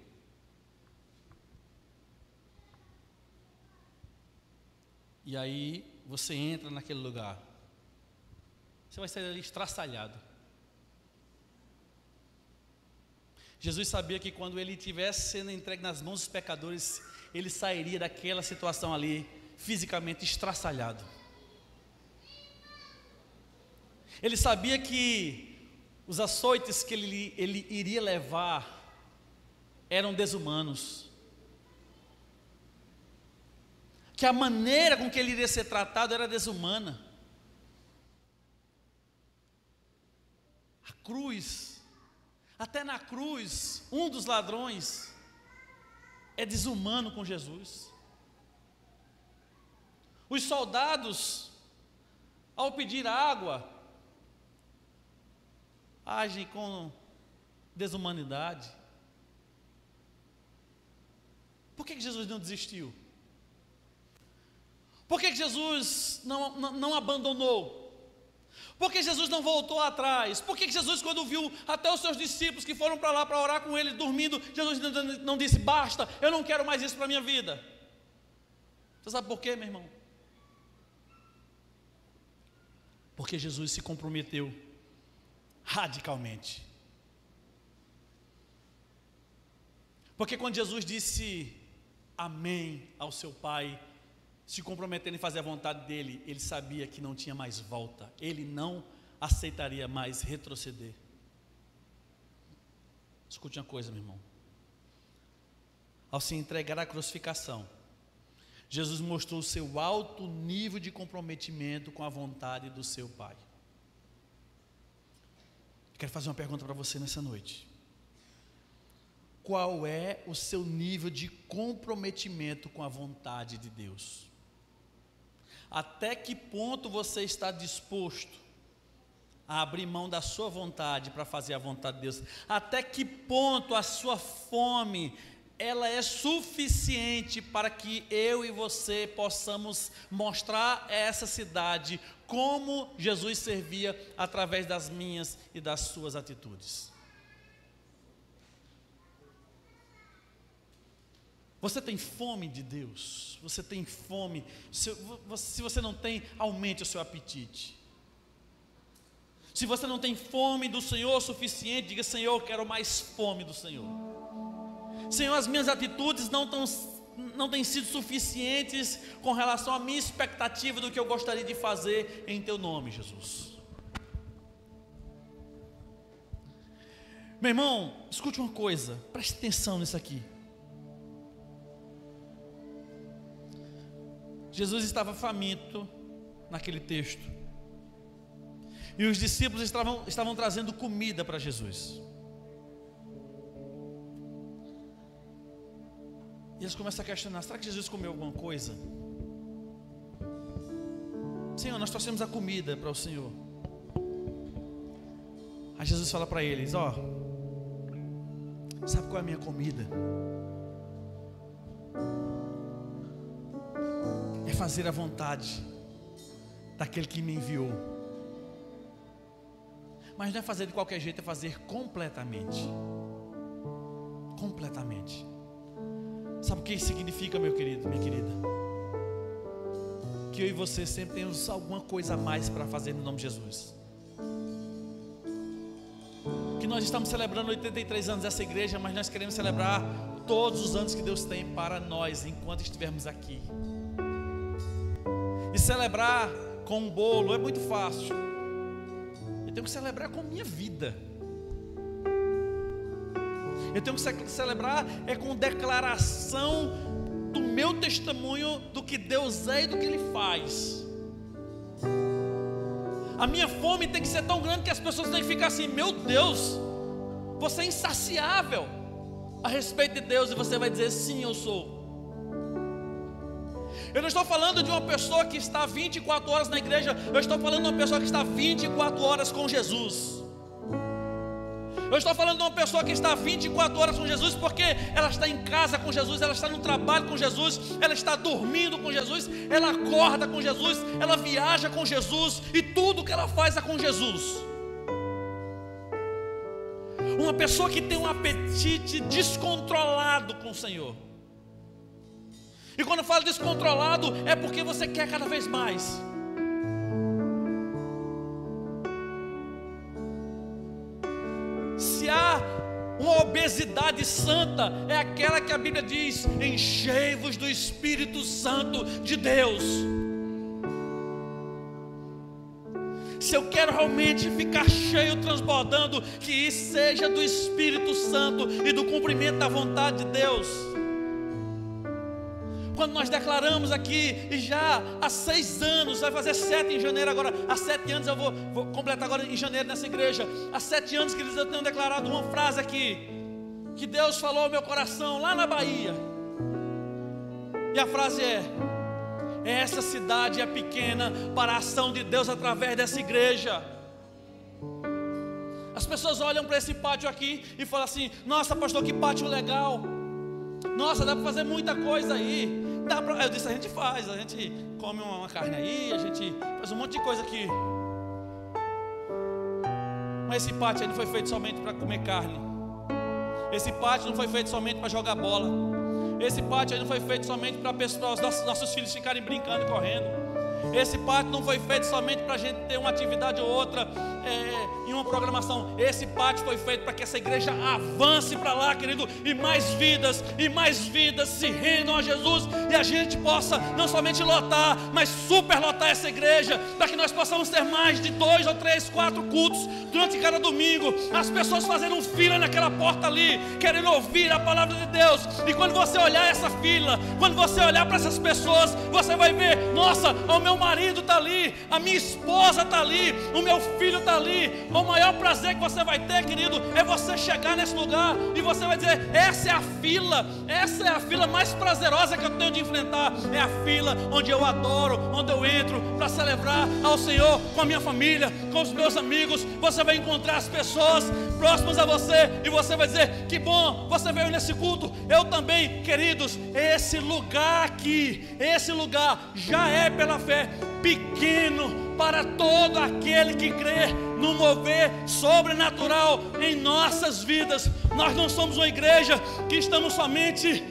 E aí você entra naquele lugar. Você vai sair ali estraçalhado. Jesus sabia que quando ele estivesse sendo entregue nas mãos dos pecadores, ele sairia daquela situação ali fisicamente estraçalhado. Ele sabia que os açoites que ele iria levar eram desumanos, que a maneira com que ele iria ser tratado era desumana. A cruz, até na cruz, um dos ladrões é desumano com Jesus. Os soldados, ao pedir água, agem com desumanidade. Por que Jesus não desistiu? Por que Jesus não abandonou? Por que Jesus não voltou atrás? Por que Jesus, quando viu até os seus discípulos que foram para lá para orar com ele dormindo, Jesus não disse: basta, eu não quero mais isso para a minha vida? Você sabe por quê, meu irmão? Porque Jesus se comprometeu radicalmente. Porque quando Jesus disse amém ao seu Pai, se comprometendo em fazer a vontade dele, ele sabia que não tinha mais volta, ele não aceitaria mais retroceder. Escute uma coisa, meu irmão: ao se entregar à crucificação, Jesus mostrou o seu alto nível de comprometimento com a vontade do seu Pai. Quero fazer uma pergunta para você nessa noite. Qual é o seu nível de comprometimento com a vontade de Deus? Até que ponto você está disposto a abrir mão da sua vontade para fazer a vontade de Deus? Até que ponto a sua fome, ela é suficiente para que eu e você possamos mostrar a essa cidade como Jesus servia através das minhas e das suas atitudes? Você tem fome de Deus? Você tem fome? Se você não tem, aumente o seu apetite. Se você não tem fome do Senhor o suficiente, diga: Senhor, eu quero mais fome do Senhor. Senhor, as minhas atitudes não têm sido suficientes com relação à minha expectativa do que eu gostaria de fazer em Teu nome, Jesus. Meu irmão, escute uma coisa, preste atenção nisso aqui. Jesus estava faminto naquele texto, e os discípulos estavam trazendo comida para Jesus. E eles começam a questionar: será que Jesus comeu alguma coisa? Senhor, nós trouxemos a comida para o Senhor. Aí Jesus fala para eles: sabe qual é a minha comida? É fazer a vontade daquele que me enviou. Mas não é fazer de qualquer jeito, é fazer completamente. Completamente. Sabe o que isso significa, meu querido, minha querida? Que eu e você sempre temos alguma coisa a mais para fazer no nome de Jesus. Que nós estamos celebrando 83 anos dessa igreja, mas nós queremos celebrar todos os anos que Deus tem para nós enquanto estivermos aqui. E celebrar com um bolo é muito fácil. Eu tenho que celebrar com minha vida. Eu tenho que celebrar com declaração do meu testemunho do que Deus é e do que Ele faz. A minha fome tem que ser tão grande que as pessoas têm que ficar assim: meu Deus, você é insaciável a respeito de Deus. E você vai dizer: sim, eu sou. Eu não estou falando de uma pessoa que está 24 horas na igreja. Eu estou falando de uma pessoa que está 24 horas com Jesus. Eu estou falando de uma pessoa que está 24 horas com Jesus, porque ela está em casa com Jesus, ela está no trabalho com Jesus, ela está dormindo com Jesus, ela acorda com Jesus, ela viaja com Jesus, e tudo que ela faz é com Jesus. Uma pessoa que tem um apetite descontrolado com o Senhor. E quando eu falo descontrolado, é porque você quer cada vez mais. Se há uma obesidade santa, é aquela que a Bíblia diz: enchei-vos do Espírito Santo de Deus. Se eu quero realmente ficar cheio, transbordando, que isso seja do Espírito Santo e do cumprimento da vontade de Deus. Quando nós declaramos aqui, e já há 6 anos, vai fazer 7 em janeiro agora, há 7 anos eu vou completar agora em janeiro nessa igreja, há 7 anos, queridos, eu tenho declarado uma frase aqui, que Deus falou ao meu coração, lá na Bahia, e a frase é: essa cidade é pequena para a ação de Deus através dessa igreja. As pessoas olham para esse pátio aqui e falam assim: nossa, pastor, que pátio legal, nossa, dá para fazer muita coisa aí. Eu disse: a gente faz, a gente come uma carne aí, a gente faz um monte de coisa aqui. Mas esse pátio não foi feito somente para comer carne. Esse pátio não foi feito somente para jogar bola. Esse pátio não foi feito somente para os nossos filhos ficarem brincando e correndo. Esse pátio não foi feito somente para a gente ter uma atividade ou outra em uma programação. Esse pátio foi feito para que essa igreja avance para lá, querido, e mais vidas se rendam a Jesus, e a gente possa não somente lotar, mas superlotar essa igreja, para que nós possamos ter mais de 2 ou 3, 4 cultos durante cada domingo, as pessoas fazendo fila naquela porta ali, querendo ouvir a palavra de Deus. E quando você olhar essa fila, quando você olhar para essas pessoas, você vai ver: nossa, o meu marido está ali, a minha esposa está ali, o meu filho está ali. O maior prazer que você vai ter, querido, é você chegar nesse lugar e você vai dizer: essa é a fila mais prazerosa que eu tenho de enfrentar. É a fila onde eu adoro, onde eu entro para celebrar ao Senhor com a minha família, com os meus amigos. Você vai encontrar as pessoas próximas a você e você vai dizer: que bom, você veio nesse culto, eu também. Queridos, esse lugar aqui, esse lugar já é pela fé pequeno para todo aquele que crê no mover sobrenatural em nossas vidas. Nós não somos uma igreja que estamos somente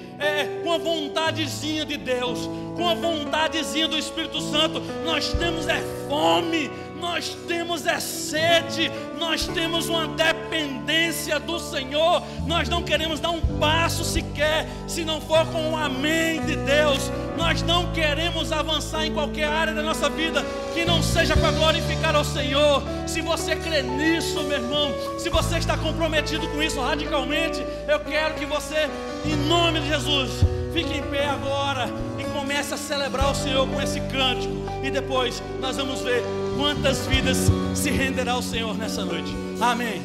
com a vontadezinha de Deus, com a vontadezinha do Espírito Santo. Nós temos fome, nós temos sede, nós temos uma dependência do Senhor. Nós não queremos dar um passo sequer se não for com o amém de Deus. Nós não queremos avançar em qualquer área da nossa vida que não seja para glorificar ao Senhor. Se você crê nisso, meu irmão, se você está comprometido com isso radicalmente, eu quero que você, em nome de Jesus, fique em pé agora e comece a celebrar o Senhor com esse cântico. E depois nós vamos ver quantas vidas se renderá ao Senhor nessa noite. Amém.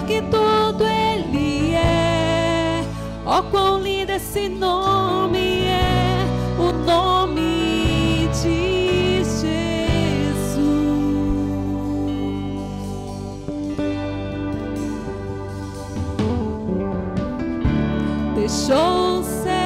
Que tudo Ele é, ó quão lindo esse nome é, o nome de Jesus. Deixou o céu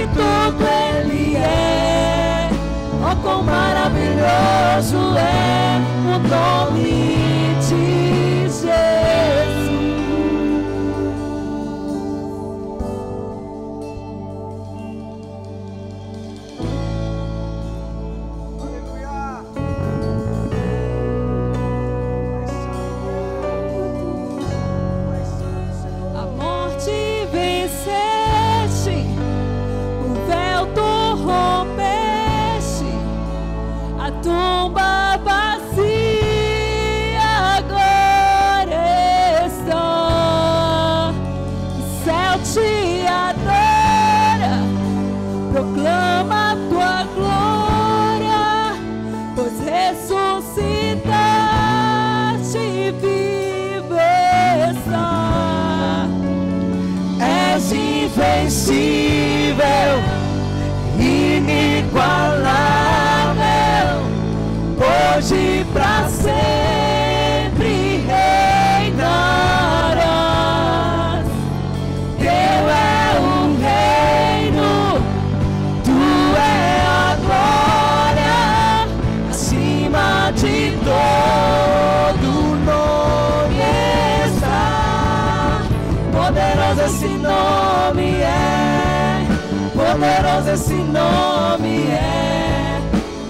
que tudo Ele é. Oh, quão maravilhoso é o nome de Jesus. Tumba vazia agora está. O céu te adora, proclama a tua glória, pois ressuscitaste e vivo está. És invencível, inigualável, hoje pra sempre reinarás. Teu é o reino, tu é a glória, acima de todo nome está. Poderoso esse nome é, poderoso esse nome é,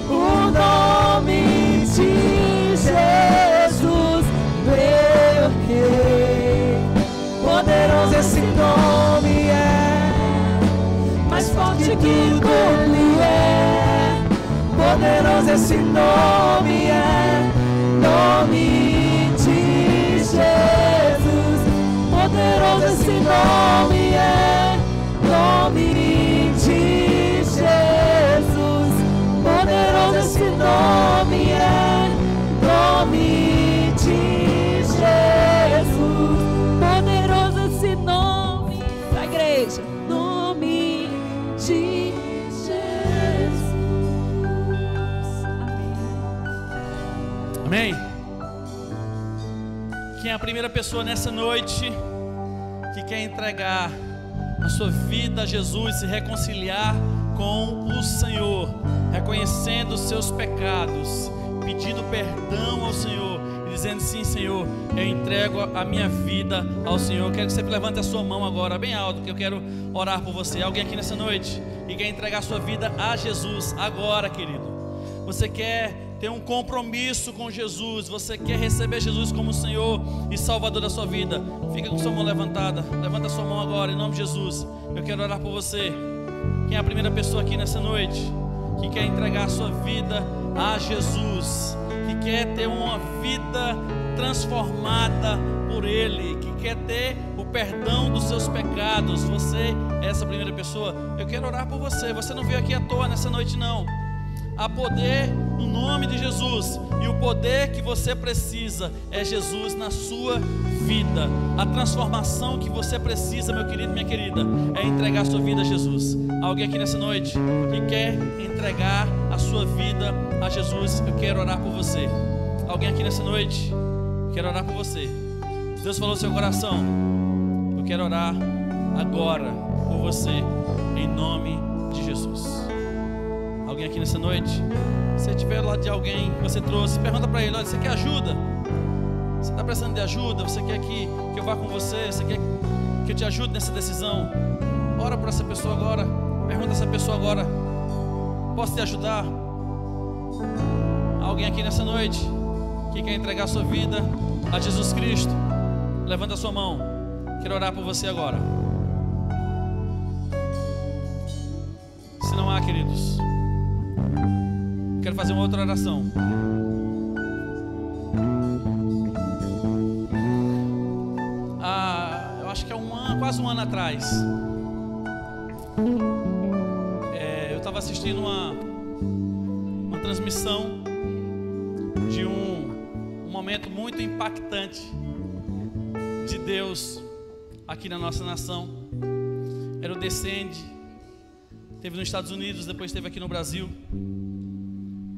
o nome de Jesus, meu Rei. Poderoso esse nome é, mais forte que tudo Ele é. Poderoso esse nome é, nome de Jesus. Poderoso esse nome é, nome de Jesus. Poderoso esse nome é, nome de Jesus. Poderoso esse nome da igreja, nome de Jesus. Amém. Quem é a primeira pessoa nessa noite que quer entregar a sua vida a Jesus, se reconciliar com o Senhor, reconhecendo os seus pecados, pedindo perdão ao Senhor e dizendo: sim, Senhor, eu entrego a minha vida ao Senhor. Eu quero que você levante a sua mão agora bem alto, que eu quero orar por você. Alguém aqui nessa noite e quer entregar a sua vida a Jesus agora, querido? Você quer ter um compromisso com Jesus, você quer receber Jesus como Senhor e Salvador da sua vida? Fica com sua mão levantada, levanta a sua mão agora, em nome de Jesus. Eu quero orar por você. Quem é a primeira pessoa aqui nessa noite que quer entregar a sua vida a Jesus, que quer ter uma vida transformada por Ele, que quer ter o perdão dos seus pecados? Você é essa primeira pessoa? Eu quero orar por você. Você não veio aqui à toa nessa noite, não. Há poder no nome de Jesus, e o poder que você precisa é Jesus na sua vida. A transformação que você precisa, meu querido, minha querida, é entregar a sua vida a Jesus. Alguém aqui nessa noite que quer entregar a sua vida a Jesus? Eu quero orar por você. Alguém aqui nessa noite? Quero orar por você. Se Deus falou no seu coração, eu quero orar agora por você, em nome de Jesus. Alguém aqui nessa noite? Se estiver lá de alguém que você trouxe, pergunta para ele: olha, você quer ajuda? Você está precisando de ajuda? Você quer que eu vá com você? Você quer que eu te ajude nessa decisão? Ora para essa pessoa agora. Pergunta a essa pessoa agora: posso te ajudar? Alguém aqui nessa noite que quer entregar a sua vida a Jesus Cristo? Levanta a sua mão. Quero orar por você agora. Se não há, queridos, quero fazer uma outra oração. Eu acho que é quase um ano atrás, eu estava assistindo uma transmissão de um momento muito impactante de Deus aqui na nossa nação. Era o Descende. Teve nos Estados Unidos, depois teve aqui no Brasil.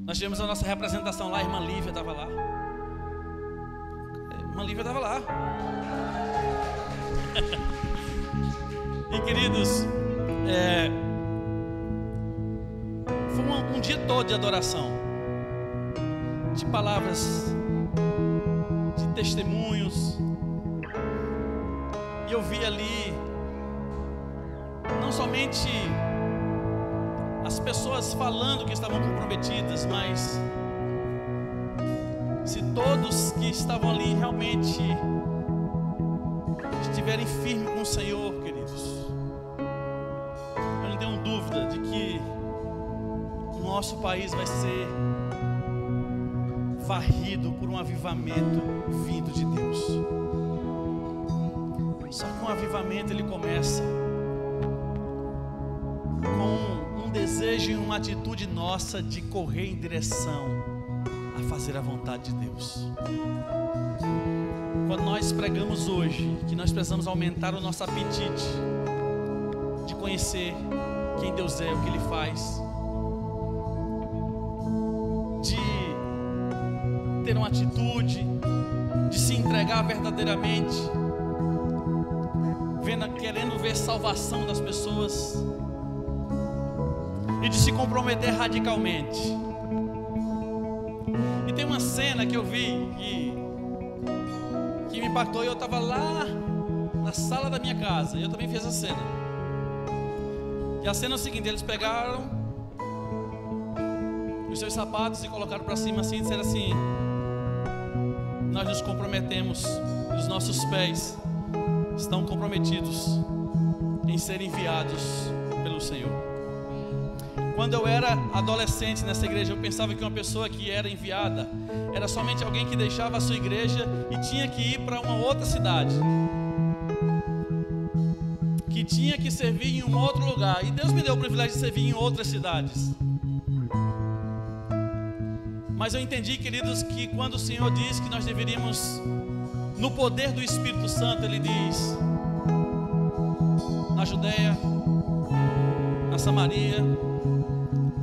Nós tivemos a nossa representação lá, a irmã Lívia estava lá. A irmã Lívia estava lá. E queridos, Foi um dia todo de adoração, de palavras, de testemunhos. E eu vi ali não somente as pessoas falando que estavam comprometidas, mas se todos que estavam ali realmente estiverem firmes com o Senhor, queridos, eu não tenho dúvida de que o nosso país vai ser varrido por um avivamento vindo de Deus. Só que um avivamento ele começa com um desejo e uma atitude nossa de correr em direção a fazer a vontade de Deus. Quando nós pregamos hoje que nós precisamos aumentar o nosso apetite de conhecer quem Deus é, o que Ele faz, de ter uma atitude, de se entregar verdadeiramente, querendo ver salvação das pessoas e de se comprometer radicalmente. E tem uma cena que eu vi que me impactou, e eu estava lá na sala da minha casa, e eu também fiz essa cena. E a cena é o seguinte: eles pegaram os seus sapatos e colocaram para cima assim, e disseram assim: nós nos comprometemos, os nossos pés estão comprometidos em serem enviados pelo Senhor. Quando eu era adolescente nessa igreja, eu pensava que uma pessoa que era enviada era somente alguém que deixava a sua igreja e tinha que ir para uma outra cidade, que tinha que servir em um outro lugar. E Deus me deu o privilégio de servir em outras cidades. Mas eu entendi, queridos, que quando o Senhor diz que nós deveríamos, no poder do Espírito Santo, Ele diz: na Judeia, na Samaria,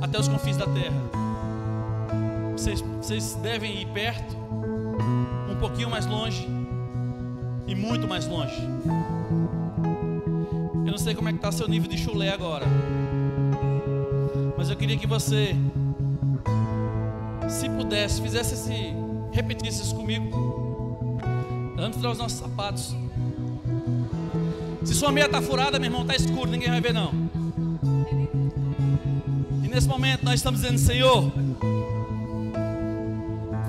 até os confins da terra, vocês devem ir perto, um pouquinho mais longe e muito mais longe. Eu não sei como é que está seu nível de chulé agora, mas eu queria que você, se pudesse, repetisse isso comigo. Vamos tirar os nossos sapatos. Se sua meia está furada, meu irmão, está escuro, ninguém vai ver não. E nesse momento nós estamos dizendo: Senhor,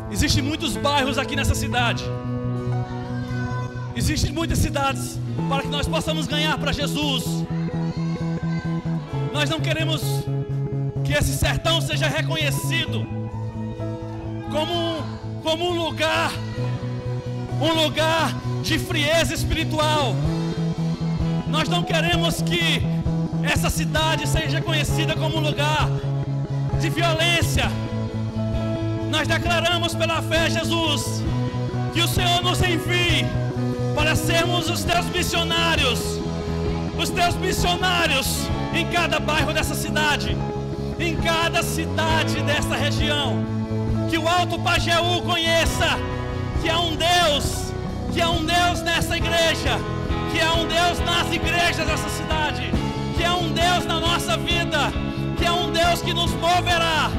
existem muitos bairros aqui nessa cidade, existem muitas cidades para que nós possamos ganhar para Jesus. Nós não queremos que esse sertão seja reconhecido como um lugar de frieza espiritual. Nós não queremos que essa cidade seja conhecida como um lugar de violência. Nós declaramos pela fé, Jesus, que o Senhor nos envie para sermos os teus missionários em cada bairro dessa cidade, em cada cidade dessa região. Que o Alto Pajeú conheça que há um Deus nessa igreja, que há um Deus nas igrejas dessa cidade, que há um Deus na nossa vida, que há um Deus que nos moverá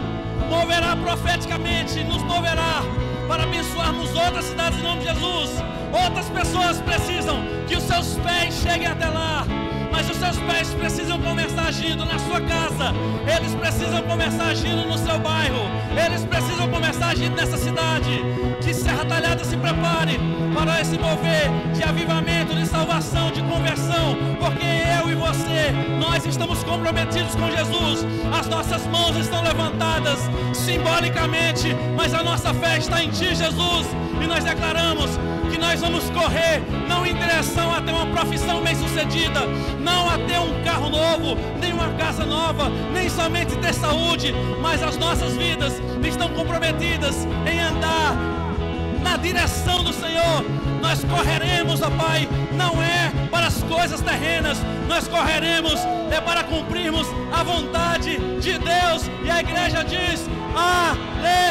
profeticamente, nos moverá para abençoarmos outras cidades em nome de Jesus. Outras pessoas precisam que os seus pés cheguem até lá, mas os seus pés precisam começar agindo na sua casa, eles precisam começar agindo no seu bairro, eles precisam começar agindo nessa cidade. Que Serra Talhada se prepare para esse mover de avivamento, de salvação, de conversão, porque eu e você, nós estamos comprometidos com Jesus. As nossas mãos estão levantadas simbolicamente, mas a nossa fé está em Ti, Jesus, e nós declaramos que nós vamos correr não em direção a ter uma profissão bem sucedida, não a ter um carro novo, nem uma casa nova, nem somente ter saúde, mas as nossas vidas estão comprometidas em andar na direção do Senhor. Nós correremos, ó Pai, não é para as coisas terrenas, nós correremos é para cumprirmos a vontade de Deus. E a igreja diz: aleluia!